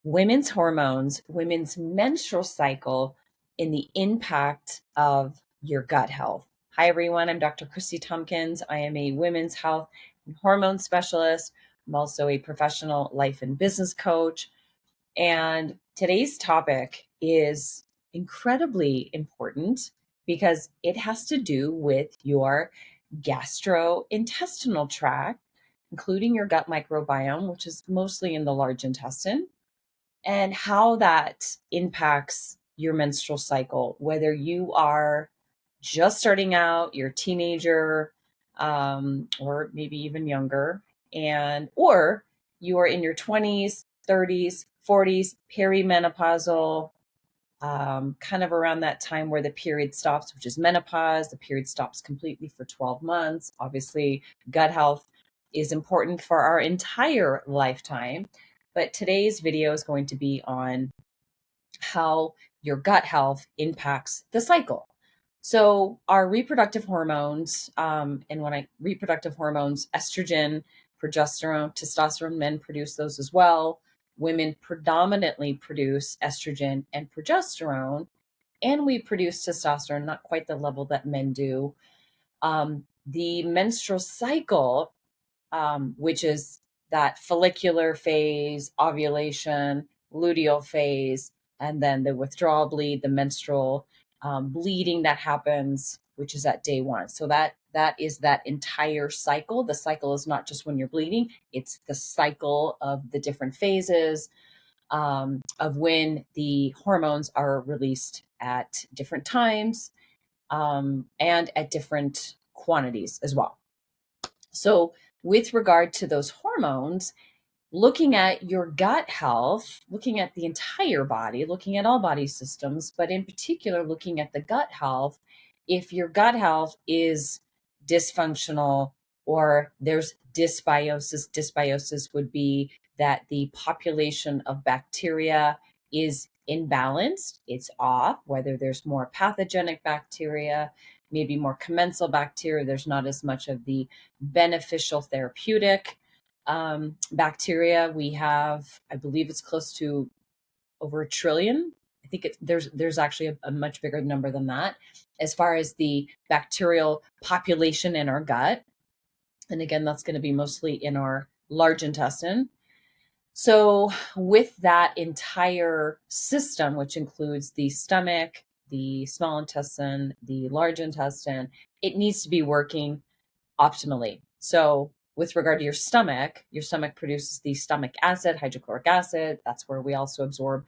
women's hormones, women's menstrual cycle, and the impact of your gut health. Hi, everyone. I'm Dr. Kristi Tompkins. I am a women's health and hormone specialist. I'm also a professional life and business coach. And today's topic is incredibly important because it has to do with your gastrointestinal tract, including your gut microbiome, which is mostly in the large intestine, and how that impacts your menstrual cycle, whether you are just starting out, you're a teenager, or maybe even younger, or you are in your 20s, 30s, 40s, perimenopausal, kind of around that time where the period stops, which is menopause. The period stops completely for 12 months. Obviously, gut health is important for our entire lifetime. But today's video is going to be on how your gut health impacts the cycle. So our reproductive hormones, and when I reproductive hormones, estrogen, progesterone, testosterone, men produce those as well. Women predominantly produce estrogen and progesterone, and we produce testosterone, not quite the level that men do. The menstrual cycle, which is that follicular phase, ovulation, luteal phase, and then the withdrawal bleed, the menstrual bleeding that happens, which is at day one. So that is that entire cycle. The cycle is not just when you're bleeding; it's the cycle of the different phases of when the hormones are released at different times and at different quantities as well. So, with regard to those hormones, looking at your gut health, looking at the entire body, looking at all body systems, but in particular, looking at the gut health, if your gut health is dysfunctional or there's dysbiosis would be that the population of bacteria is imbalanced, it's off, whether there's more pathogenic bacteria, maybe more commensal bacteria, there's not as much of the beneficial therapeutic bacteria. We have, I believe it's close to over 1 trillion. I think there's actually a much bigger number than that as far as the bacterial population in our gut. And again, that's going to be mostly in our large intestine. So with that entire system, which includes the stomach, the small intestine, the large intestine, it needs to be working optimally. So with regard to your stomach produces the stomach acid, hydrochloric acid. That's where we also absorb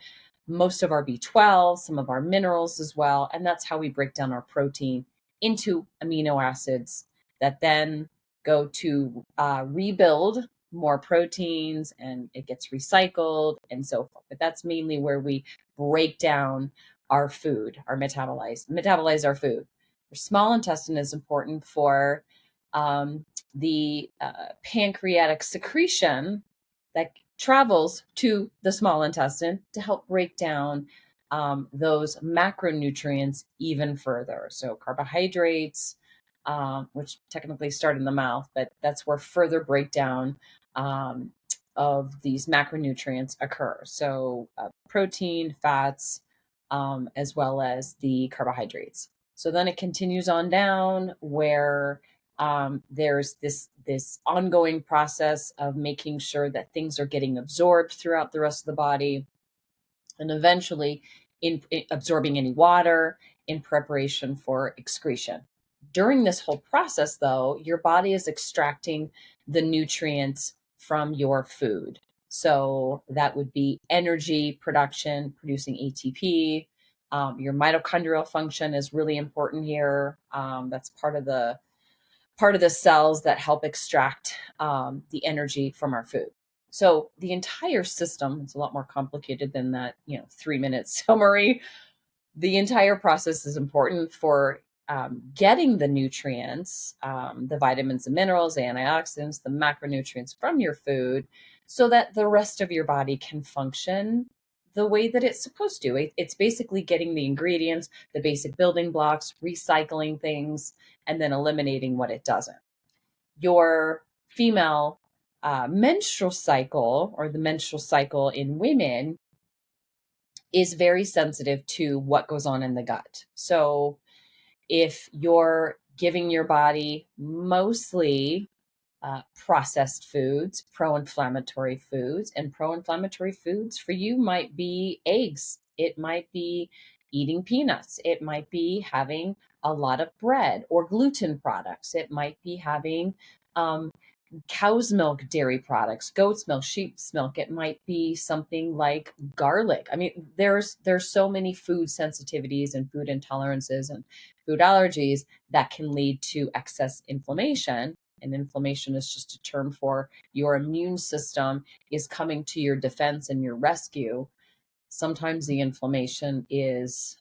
most of our B12, some of our minerals as well. And that's how we break down our protein into amino acids that then go to rebuild more proteins, and it gets recycled and so forth. But that's mainly where we break down our food, our metabolize our food. Your small intestine is important for the pancreatic secretion that travels to the small intestine to help break down those macronutrients even further. So carbohydrates, which technically start in the mouth, but that's where further breakdown of these macronutrients occur. So protein, fats, as well as the carbohydrates. So then it continues on down where there's this ongoing process of making sure that things are getting absorbed throughout the rest of the body, and eventually in absorbing any water in preparation for excretion. During this whole process, though, your body is extracting the nutrients from your food. So that would be energy production, producing ATP. Your mitochondrial function is really important here. That's part of the cells that help extract the energy from our food. So the entire system, it's a lot more complicated than that, 3-minute summary. The entire process is important for getting the nutrients, the vitamins and minerals, the antioxidants, the macronutrients from your food, so that the rest of your body can function the way that it's supposed to. It's basically getting the ingredients, the basic building blocks, recycling things, and then eliminating what it doesn't. Your female menstrual cycle, or the menstrual cycle in women, is very sensitive to what goes on in the gut. So if you're giving your body mostly processed foods, pro-inflammatory foods, and pro-inflammatory foods for you might be eggs. It might be eating peanuts. It might be having a lot of bread or gluten products. It might be having um, cow's milk dairy products, goat's milk, sheep's milk. It might be something like garlic. I mean, there's so many food sensitivities and food intolerances and food allergies that can lead to excess inflammation. And inflammation is just a term for your immune system is coming to your defense and your rescue. Sometimes the inflammation is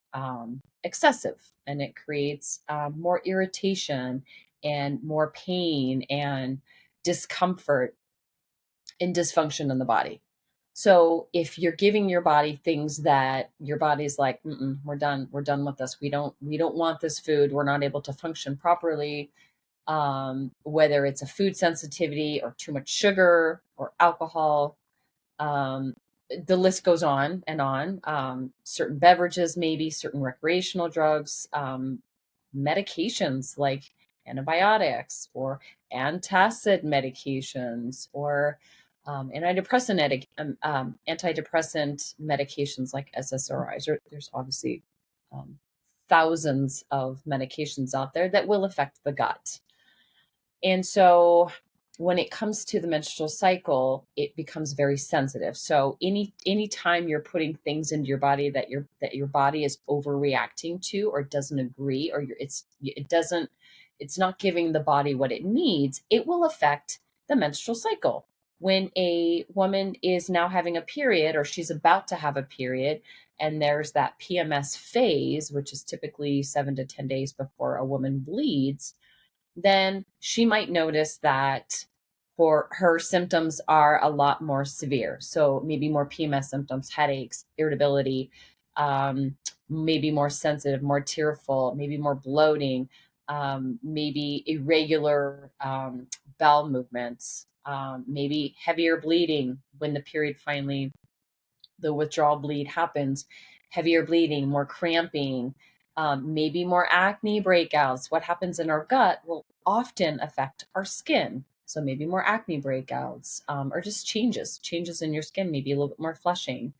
excessive, and it creates more irritation and more pain and discomfort and dysfunction in the body. So if you're giving your body things that your body's like, we're done with this. We don't want this food. We're not able to function properly. Whether it's a food sensitivity or too much sugar or alcohol, um, the list goes on and on. Certain beverages, maybe certain recreational drugs, medications like antibiotics or antacid medications or antidepressant medications like SSRIs. There's obviously um, thousands of medications out there that will affect the gut. And so when it comes to the menstrual cycle, it becomes very sensitive. So any time you're putting things into your body that your body is overreacting to or doesn't agree, or it's not giving the body what it needs, it will affect the menstrual cycle. When a woman is now having a period or she's about to have a period, and there's that PMS phase, which is typically 7 to 10 days before a woman bleeds, then she might notice that for her symptoms are a lot more severe. So maybe more PMS symptoms, headaches, irritability, maybe more sensitive, more tearful, maybe more bloating, maybe irregular bowel movements, maybe heavier bleeding when the period finally, the withdrawal bleed happens, heavier bleeding, more cramping, maybe more acne breakouts. What happens in our gut will often affect our skin. So maybe more acne breakouts, or just changes in your skin, maybe a little bit more flushing.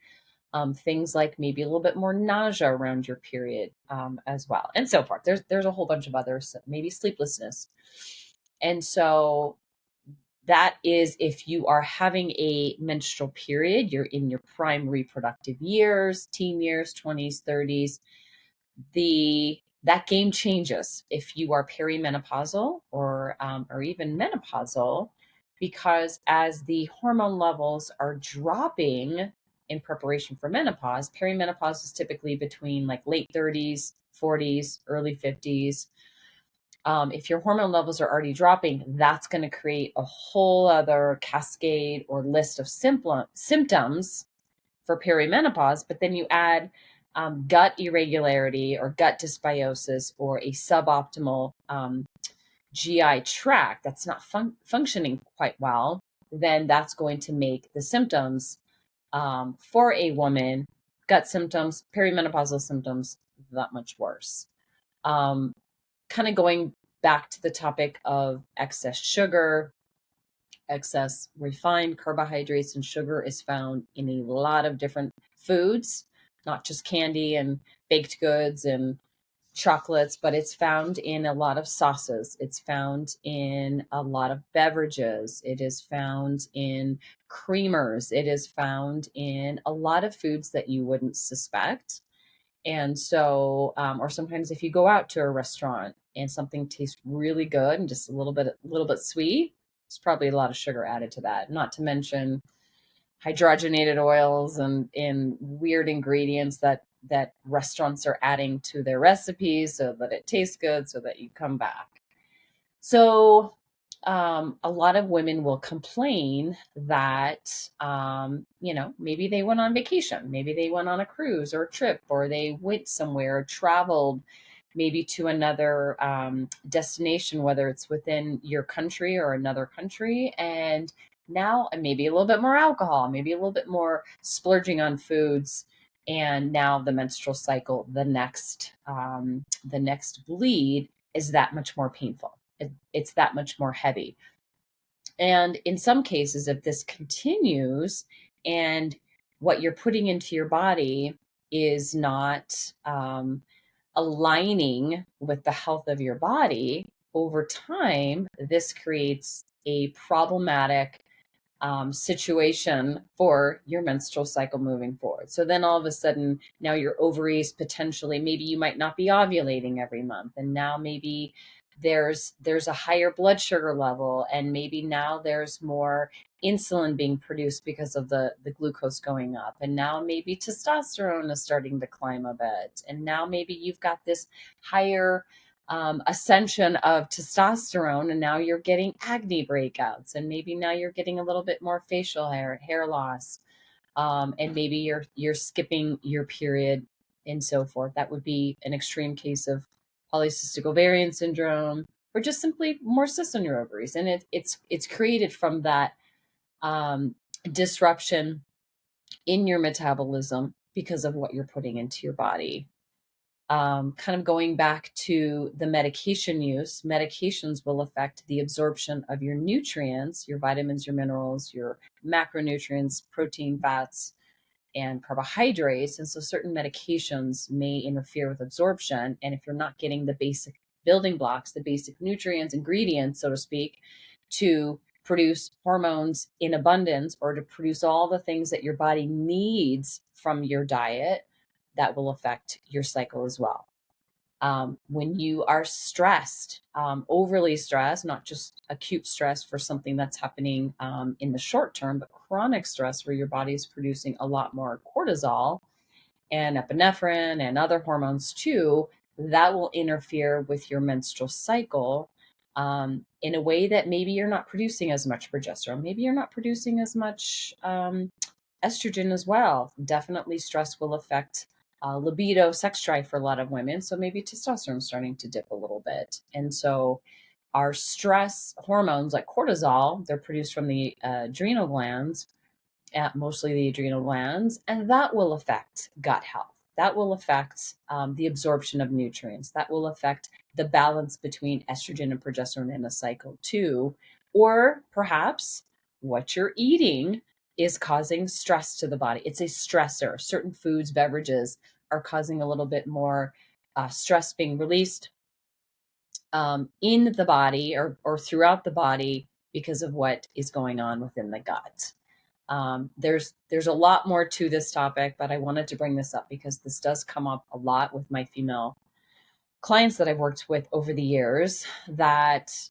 Things like maybe a little bit more nausea around your period, as well, and so forth. There's a whole bunch of others, maybe sleeplessness. And so that is if you are having a menstrual period, you're in your prime reproductive years, teen years, 20s, 30s. That game changes if you are perimenopausal or even menopausal, because as the hormone levels are dropping in preparation for menopause, perimenopause is typically between like late 30s, 40s, early 50s. If your hormone levels are already dropping, that's going to create a whole other cascade or list of symptoms for perimenopause. But then you add gut irregularity or gut dysbiosis or a suboptimal GI tract that's not functioning quite well, then that's going to make the symptoms for a woman, gut symptoms, perimenopausal symptoms, that much worse. Kind of going back to the topic of excess sugar, excess refined carbohydrates and sugar is found in a lot of different foods, not just candy and baked goods and chocolates, but it's found in a lot of sauces. It's found in a lot of beverages. It is found in creamers. It is found in a lot of foods that you wouldn't suspect. And so, or sometimes if you go out to a restaurant and something tastes really good and just a little bit sweet, there's probably a lot of sugar added to that. Not to mention hydrogenated oils and weird ingredients that restaurants are adding to their recipes so that it tastes good, so that you come back. So a lot of women will complain that, maybe they went on vacation, maybe they went on a cruise or a trip, or they went somewhere, traveled maybe to another destination, whether it's within your country or another country. And now maybe a little bit more alcohol, maybe a little bit more splurging on foods and now the menstrual cycle, the next bleed is that much more painful. It's that much more heavy. And in some cases, if this continues and what you're putting into your body is not aligning with the health of your body, over time, this creates a problematic situation for your menstrual cycle moving forward. So then all of a sudden, now your ovaries potentially, maybe you might not be ovulating every month, and now maybe there's a higher blood sugar level, and maybe now there's more insulin being produced because of the glucose going up, and now maybe testosterone is starting to climb a bit, and now maybe you've got this higher ascension of testosterone, and now you're getting acne breakouts, and maybe now you're getting a little bit more facial hair loss, and maybe you're skipping your period and so forth. That would be an extreme case of polycystic ovarian syndrome, or just simply more cysts on your ovaries, and it's created from that disruption in your metabolism because of what you're putting into your body. Kind of going back to the medication use, medications will affect the absorption of your nutrients, your vitamins, your minerals, your macronutrients, protein, fats, and carbohydrates. And so certain medications may interfere with absorption. And if you're not getting the basic building blocks, the basic nutrients, ingredients, so to speak, to produce hormones in abundance, or to produce all the things that your body needs from your diet, that will affect your cycle as well. When you are stressed, overly stressed, not just acute stress for something that's happening in the short term, but chronic stress where your body is producing a lot more cortisol and epinephrine and other hormones too, that will interfere with your menstrual cycle in a way that maybe you're not producing as much progesterone, maybe you're not producing as much estrogen as well. Definitely stress will affect libido, sex drive for a lot of women. So maybe testosterone is starting to dip a little bit. And so our stress hormones like cortisol, they're produced from the adrenal glands, mostly the adrenal glands, and that will affect gut health. That will affect the absorption of nutrients. That will affect the balance between estrogen and progesterone in a cycle too. Or perhaps what you're eating is causing stress to the body. It's a stressor. Certain foods, beverages are causing a little bit more stress being released in the body, or throughout the body, because of what is going on within the gut. There's a lot more to this topic, but I wanted to bring this up because this does come up a lot with my female clients that I've worked with over the years, that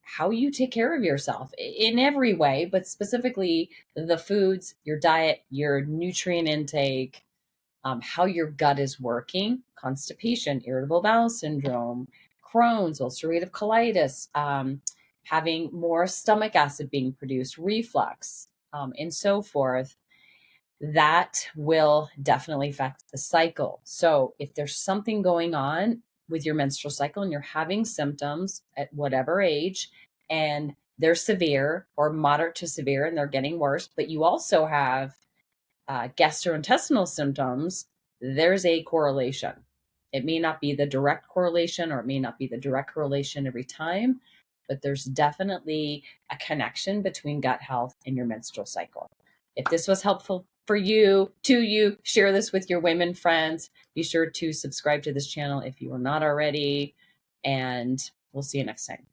how you take care of yourself in every way, but specifically the foods, your diet, your nutrient intake, how your gut is working, constipation, irritable bowel syndrome, Crohn's, ulcerative colitis, having more stomach acid being produced, reflux, and so forth. That will definitely affect the cycle. So if there's something going on with your menstrual cycle and you're having symptoms at whatever age, and they're severe or moderate to severe and they're getting worse, but you also have gastrointestinal symptoms, there's a correlation. It may not be the direct correlation, or it may not be the direct correlation every time, but there's definitely a connection between gut health and your menstrual cycle. If this was helpful for you, share this with your women friends. Be sure to subscribe to this channel if you are not already, and we'll see you next time.